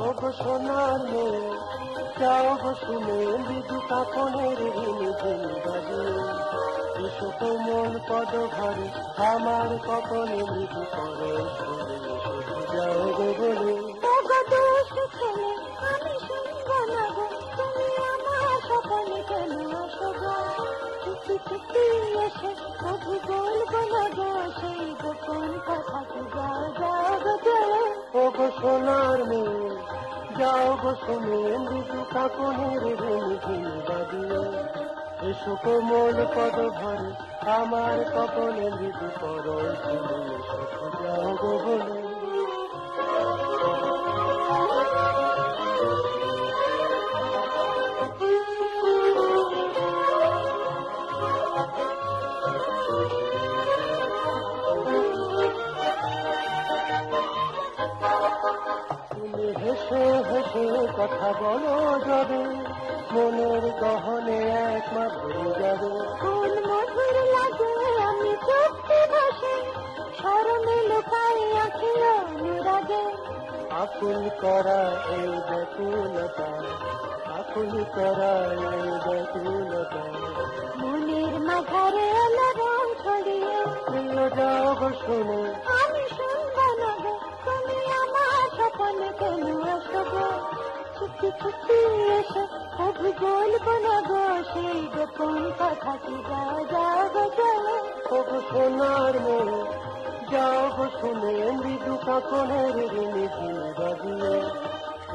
ওগো সোনার মেয়ে, যাও গো শুনে মৃদু কাপনের রিমিঝিম বাজিয়ে, এসো কোমল পদ ঘরে আমার কপনে মৃদু করে শুনে, শুধু যাও গো বলে। ওগো দুষ্ট ছেলে, আমি শুনবো না গো, তুমি আমার স্বপনে কেন আসো গো? চুপি চুপি এসে তবু বলবো না গো সেই গোপন কথা কি, যাও যাও গো চলে। ওগো সোনার মেয়ে, যাও গো শুনে মৃদু কাপনের রিমিঝিম বাজিয়ে, এসো কোমল পদ ঘরে আমার কপনে মৃদু করে শুনে, শুধু যাও গো বলে। তুমি হেসে হেসে কথা বলো যাবে, মনের গহনে এক মাস ভরে যাবে। কোন মধুর লাগে আমি চুপটি বসে, শরমে লুকাই আঁখি অনুরাগে। আকুল করা এই ব্যাকুলতা, আকুল করা এই ব্যাকুলতা, মনের মাঝারে এলো রং ছড়িয়ে, প্রিয় যাও গো শুনে। আমি শুনবো না গো, তুমি আমার স্বপনে কেন আসো গো? চুপি চুপি এসে কবু বলবো না গো সেই গোপন কথা কি, যাও যাও গো চলে। ওগো সোনার মেয়ে, যাও গো শুনে মৃদু কাপনের রিমিঝিম বাজিয়ে,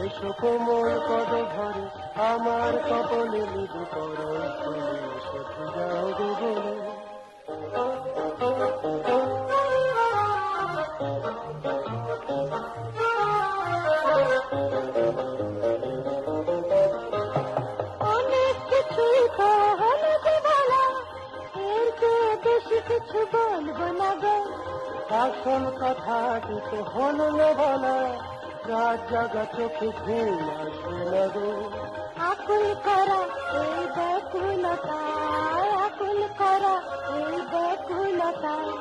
এসো কোমল পদ ঘরে আমার কপনে মৃদু করো শুনে, শুধু যাও গো বলে। অনেক কিছুই তো হলো যে বলা, এর চেয়ে বেশি কিছু বলবো না গো। আসল কথাটি তো হলো না বলা, রাত জাগা চোখে ঘুম আসবে না গো। আকুল করা এই ব্যাকুলতায়, আকুল করা এই ব্যাকুলতায়,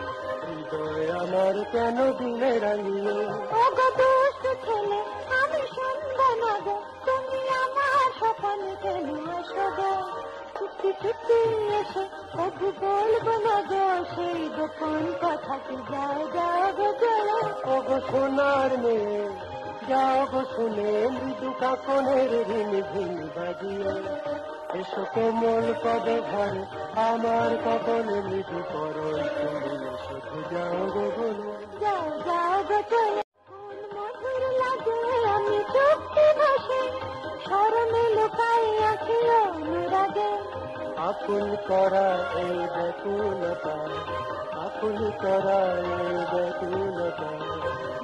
হৃদয় আমার কেন দিলে রাঙিয়ে। ওগো দুষ্ট ছেলে, আমি শুনবো না গো, তুমি আমার স্বপনে কেন আসো গো? চুপি চুপি এসে কবু বলবো না গো সেই গোপন কথা কি, যাও যাও গো চলে। ওগো সোনার মেয়ে, যাও গো শুনে মৃদু কাপনের রিমিঝিম বাজিয়ে, এসো কোমল পদ ঘরে আমার কপনে মৃদু করো শুনে, শুধু যাও গো বলে। যাও যাও গো চলে। কোন মধুর লাগে আমি চুপটি বসে, শরমে লুকাই আঁখি অনুরাগে। আকুল করা এই ব্যাকুলতা, আকুল করা এই ব্যাকুলতা,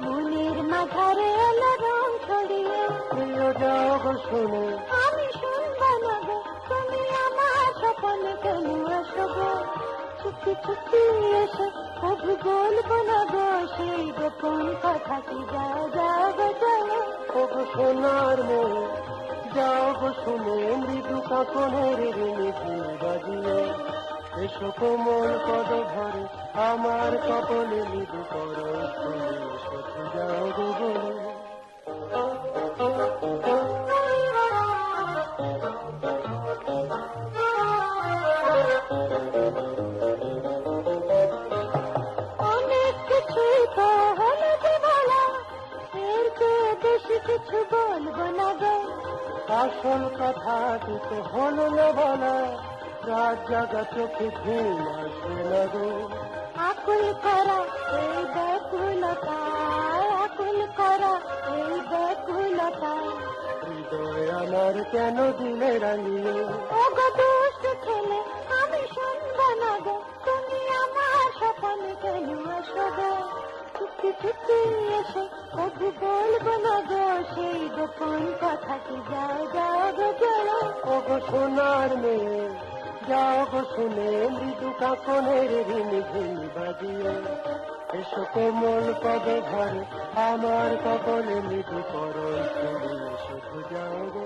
মনের মাঝারে এলো রং ছড়িয়ে, প্রিয় যাও গো শুনে। আমি শুনবো না গো, তুমি আমার স্বপনে কেন আসো গো? চুপি চুপি এসে কবু বলবো না গো সেই গোপন কথা কি, যাও যাও গো চলে। ওগো সোনার মেয়ে, যাও গো শুনে মৃদু কাপনের রিমিঝিম বাজিয়ে, এসো কোমল পদ ঘরে আমার কপনে মৃদু করো শুনে, শুধু যাও গো বলে। অনেক কিছুই তো হলো যে বলা, এর চেয়ে বেশি কিছু বলবো না গো। আসল কথাটি তো হলো না বলা, রাত জাগা চোখে ঘুম আসবে না গো। আকুল করা এই ব্যাকুলতায়, আকুল করা এই ব্যাকুলতায়, হৃদয় আমার কেন দিলে রাঙিয়ে। ওগো দুষ্ট ছেলে, আমি শুনবো না গো, তুমি আমার স্বপনে কেন আসো গো? চুপি চুপি এসে কবু বলবো না গো সেই গোপন কথা কি, যাও যাও গো চলে। ওগো সোনার মেয়ে, যাও গো শুনে মৃদু কাপনের রিমিঝিম বাজিয়ে, এসো কোমল পদ ঘরে আমার কপনে মৃদু করো শুনে, শুধু যাও গো।